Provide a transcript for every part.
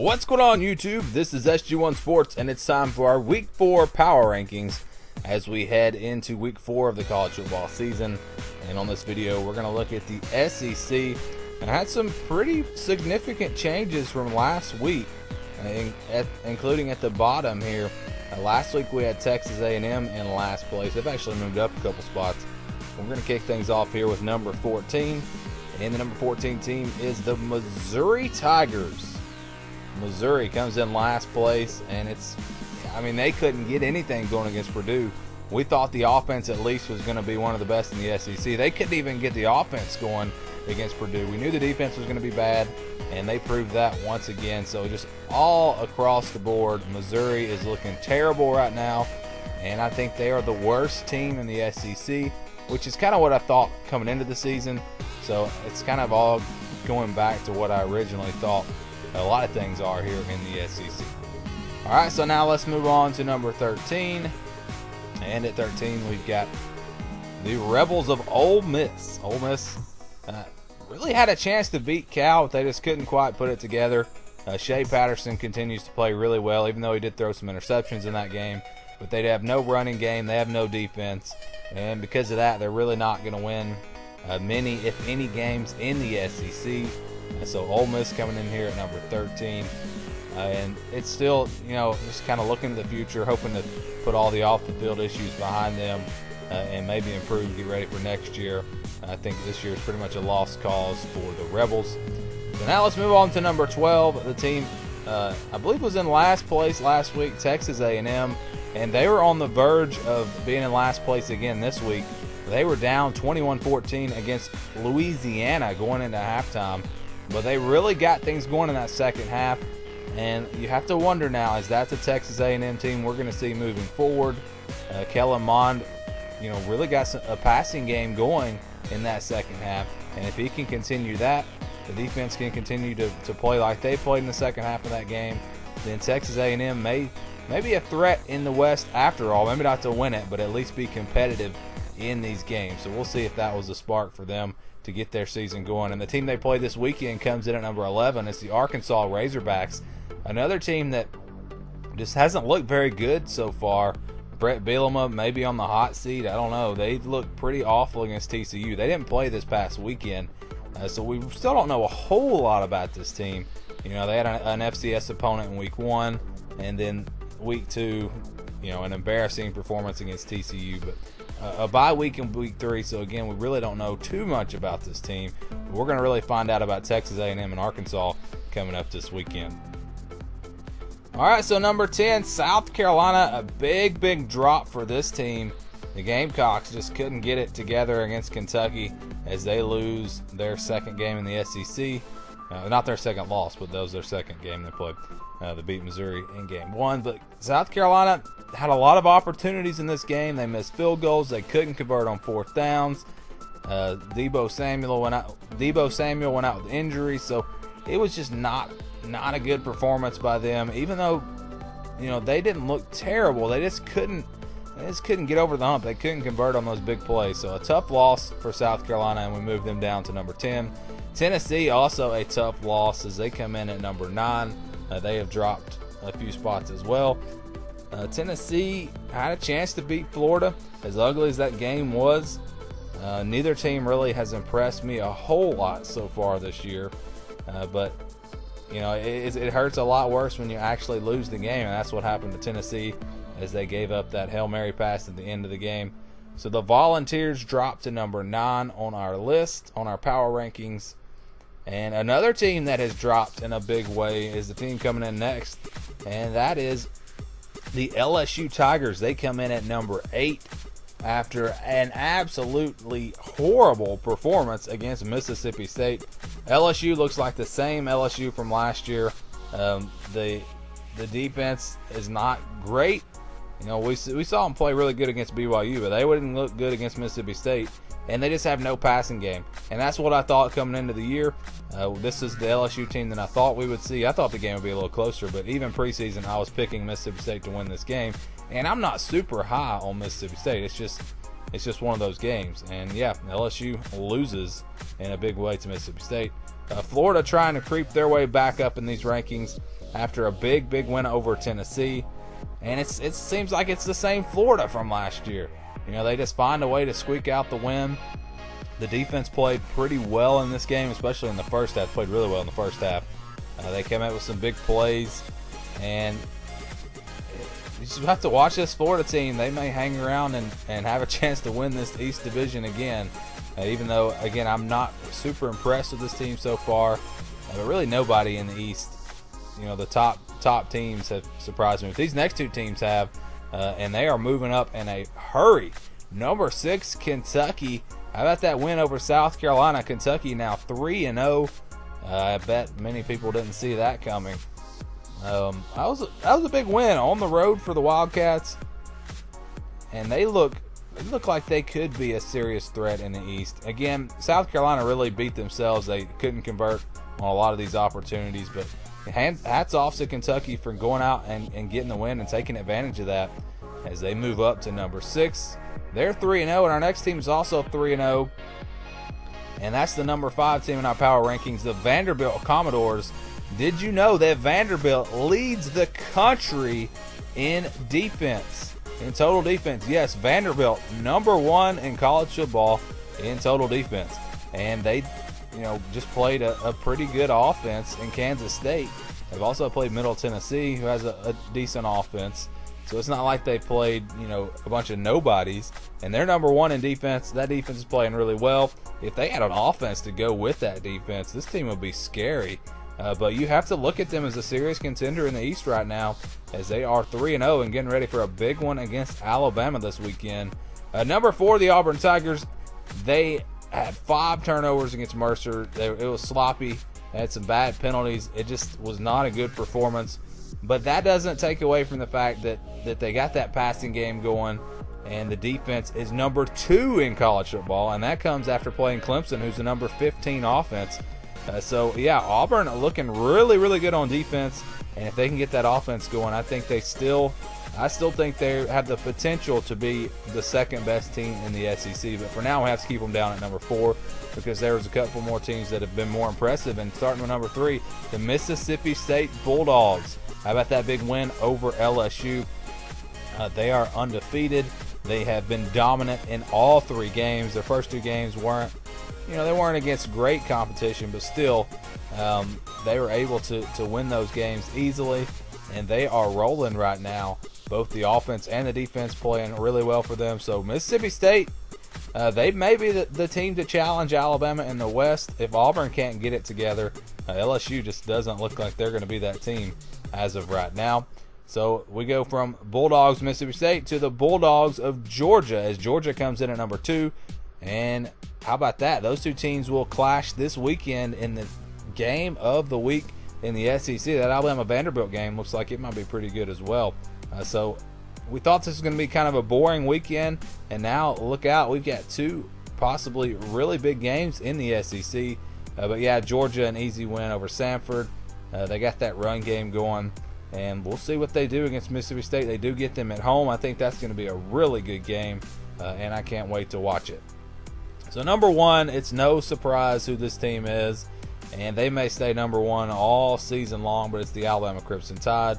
What's going on, YouTube? This is SG1 Sports, and it's time for our Week 4 Power Rankings as we head into Week 4 of the college football season. And on this video, we're going to look at the SEC, and had some pretty significant changes from last week, including at the bottom here. Last week we had Texas A&M in last place. They've actually moved up a couple spots. We're going to kick things off here with number 14, and the number 14 team is the Missouri Tigers. Missouri comes in last place, and they couldn't get anything going against Purdue. We thought the offense at least was going to be one of the best in the SEC. They couldn't even get the offense going against Purdue. We knew the defense was going to be bad, and they proved that once again. So just all across the board, Missouri is looking terrible right now, and I think they are the worst team in the SEC, which is kind of what I thought coming into the season. So it's kind of all going back to what I originally thought a lot of things are here in the SEC. All right, so now let's move on to number 13. And at 13, we've got the Rebels of Ole Miss. Ole Miss really had a chance to beat Cal, but they just couldn't quite put it together. Shea Patterson continues to play really well, even though he did throw some interceptions in that game. But they have no running game. They have no defense. And because of that, they're really not going to win many, if any, games in the SEC. And so Ole Miss coming in here at number 13. And it's still, just kind of looking to the future, hoping to put all the off-the-field issues behind them and maybe improve, get ready for next year. I think this year is pretty much a lost cause for the Rebels. So now let's move on to number 12. The team, I believe, was in last place last week, Texas A&M. And they were on the verge of being in last place again this week. They were down 21-14 against Louisiana going into halftime. But they really got things going in that second half. And you have to wonder now, is that the Texas A&M team we're going to see moving forward? Kellen Mond, really got a passing game going in that second half. And if he can continue that, the defense can continue to play like they played in the second half of that game, then Texas A&M may be a threat in the West after all. Maybe not to win it, but at least be competitive in these games. So we'll see if that was a spark for them to get their season going. And the team they play this weekend comes in at number 11. It's the Arkansas Razorbacks, another team that just hasn't looked very good so far. Brett Bielema may be on the hot seat. I don't know. They looked pretty awful against TCU. They didn't play this past weekend, so we still don't know a whole lot about this team. They had an FCS opponent in week 1, and then week 2, an embarrassing performance against TCU. But a bye week in week 3, so again, we really don't know too much about this team. We're going to really find out about Texas A&M and Arkansas coming up this weekend. All right, so number 10, South Carolina, a big drop for this team. The Gamecocks just couldn't get it together against Kentucky as they lose their second game in the SEC. Not their second loss, but that was their second game they played. They beat Missouri in game 1. But South Carolina had a lot of opportunities in this game. They missed field goals. They couldn't convert on fourth downs. Debo Samuel went out with injury, so it was just not a good performance by them. Even though they didn't look terrible, they just couldn't get over the hump. They couldn't convert on those big plays. So a tough loss for South Carolina, and we move them down to number 10. Tennessee, also a tough loss as they come in at number 9. They have dropped a few spots as well. Tennessee had a chance to beat Florida, as ugly as that game was. Neither team really has impressed me a whole lot so far this year. But it hurts a lot worse when you actually lose the game, and that's what happened to Tennessee as they gave up that Hail Mary pass at the end of the game. So the Volunteers dropped to number 9 on our list, on our power rankings. And another team that has dropped in a big way is the team coming in next, and that is the LSU Tigers. They come in at number 8 after an absolutely horrible performance against Mississippi State. LSU looks like the same LSU from last year. The defense is not great. We saw them play really good against BYU, but they wouldn't look good against Mississippi State. And they just have no passing game. And that's what I thought coming into the year. This is the LSU team that I thought we would see. I thought the game would be a little closer, but even preseason, I was picking Mississippi State to win this game. And I'm not super high on Mississippi State. It's just one of those games. And yeah, LSU loses in a big way to Mississippi State. Florida trying to creep their way back up in these rankings. after a big win over Tennessee. And it seems like it's the same Florida from last year. They just find a way to squeak out the win. The defense played pretty well in this game, especially in the first half. Played really well in the first half. They came out with some big plays, and you just have to watch this Florida team. They may hang around and have a chance to win this East Division again. Even though, again, I'm not super impressed with this team so far. But really nobody in the East, the top teams have surprised me. But these next two teams have, and they are moving up in a hurry. Number 6, Kentucky. How about that win over South Carolina? Kentucky now 3-0. I bet many people didn't see that coming. That was a big win on the road for the Wildcats, and they look like they could be a serious threat in the East. Again, South Carolina really beat themselves. They couldn't convert on a lot of these opportunities, but hats off to Kentucky for going out and getting the win and taking advantage of that as they move up to number 6. They're 3-0, and our next team is also 3-0, and that's the number 5 team in our power rankings, the Vanderbilt Commodores. Did you know that Vanderbilt leads the country in defense, in total defense? Yes, Vanderbilt, number 1 in college football in total defense. And they, just played a pretty good offense in Kansas State. They've also played Middle Tennessee, who has a decent offense. So it's not like they played, a bunch of nobodies. And they're number 1 in defense. That defense is playing really well. If they had an offense to go with that defense, this team would be scary. But you have to look at them as a serious contender in the East right now, as they are 3-0 and getting ready for a big one against Alabama this weekend. Number 4, the Auburn Tigers. They had 5 turnovers against Mercer. It was sloppy. They had some bad penalties. It just was not a good performance. But that doesn't take away from the fact that they got that passing game going, and the defense is number 2 in college football, and that comes after playing Clemson, who's the number 15 offense. Auburn looking really good on defense, and if they can get that offense going, I still think they have the potential to be the second best team in the SEC. But for now, we have to keep them down at number 4 because there's a couple more teams that have been more impressive. And starting with number 3, the Mississippi State Bulldogs. How about that big win over LSU? They are undefeated. They have been dominant in all 3 games. Their first 2 games weren't against great competition, but still, they were able to win those games easily, and they are rolling right now. Both the offense and the defense playing really well for them. So Mississippi State, they may be the team to challenge Alabama in the West if Auburn can't get it together. LSU just doesn't look like they're going to be that team as of right now. So we go from Bulldogs Mississippi State to the Bulldogs of Georgia, as Georgia comes in at number 2. And how about that? Those 2 teams will clash this weekend in the game of the week in the SEC. That Alabama-Vanderbilt game looks like it might be pretty good as well. So we thought this was going to be kind of a boring weekend, and now look out. We've got 2 possibly really big games in the SEC. But yeah, Georgia, an easy win over Samford. They got that run game going, and we'll see what they do against Mississippi State. They do get them at home. I think that's going to be a really good game, and I can't wait to watch it. So number 1, it's no surprise who this team is, and they may stay number 1 all season long, but it's the Alabama Crimson Tide.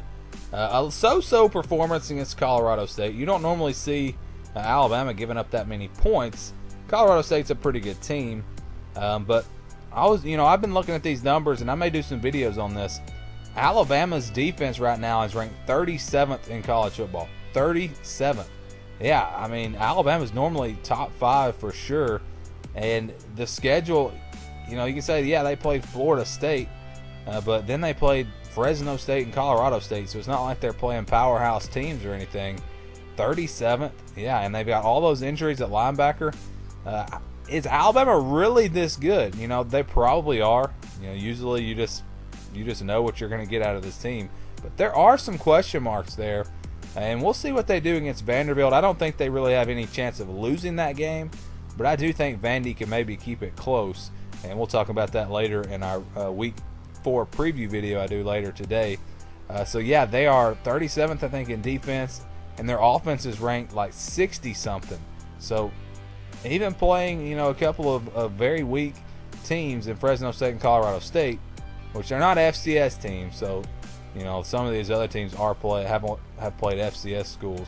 A so-so performance against Colorado State. You don't normally see Alabama giving up that many points. Colorado State's a pretty good team, but I've been looking at these numbers, and I may do some videos on this. Alabama's defense right now is ranked 37th in college football. 37th. Yeah, I mean, Alabama's normally top 5 for sure. And the schedule, you can say, yeah, they played Florida State, but then they played Fresno State and Colorado State, so it's not like they're playing powerhouse teams or anything. 37th, yeah, and they've got all those injuries at linebacker. Is Alabama really this good? They probably are. Usually you just know what you're going to get out of this team, but there are some question marks there, and we'll see what they do against Vanderbilt. I don't think they really have any chance of losing that game, but I do think Vandy can maybe keep it close, and we'll talk about that later in our Week 4 preview video I do later today. So yeah, they are 37th, I think, in defense, and their offense is ranked like 60-something. So even playing, a couple of very weak teams in Fresno State and Colorado State, which are not FCS teams, so You know, some of these other teams have played FCS schools,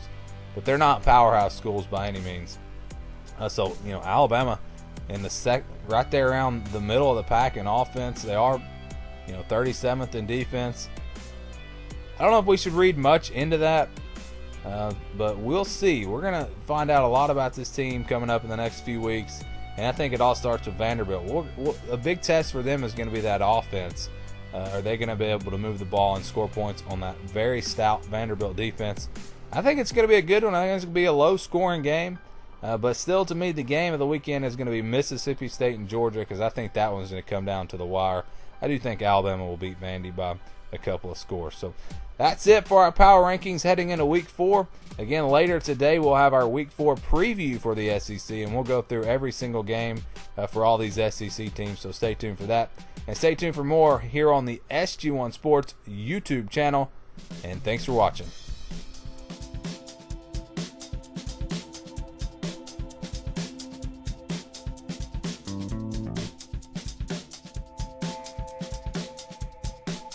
but they're not powerhouse schools by any means. So, you know, Alabama in the right there around the middle of the pack in offense. They are, you know, 37th in defense. I don't know if we should read much into that, but we'll see. We're going to find out a lot about this team coming up in the next few weeks, and I think it all starts with Vanderbilt. A big test for them is going to be that offense. Are they going to be able to move the ball and score points on that very stout Vanderbilt defense? I think it's going to be a good one. I think it's going to be a low-scoring game. But still, to me, the game of the weekend is going to be Mississippi State and Georgia, because I think that one's going to come down to the wire. I do think Alabama will beat Vandy by a couple of scores. So that's it for our power rankings heading into Week 4. Again, later today we'll have our Week 4 preview for the SEC, and we'll go through every single game for all these SEC teams. So stay tuned for that. And stay tuned for more here on the SG1 Sports YouTube channel. And thanks for watching.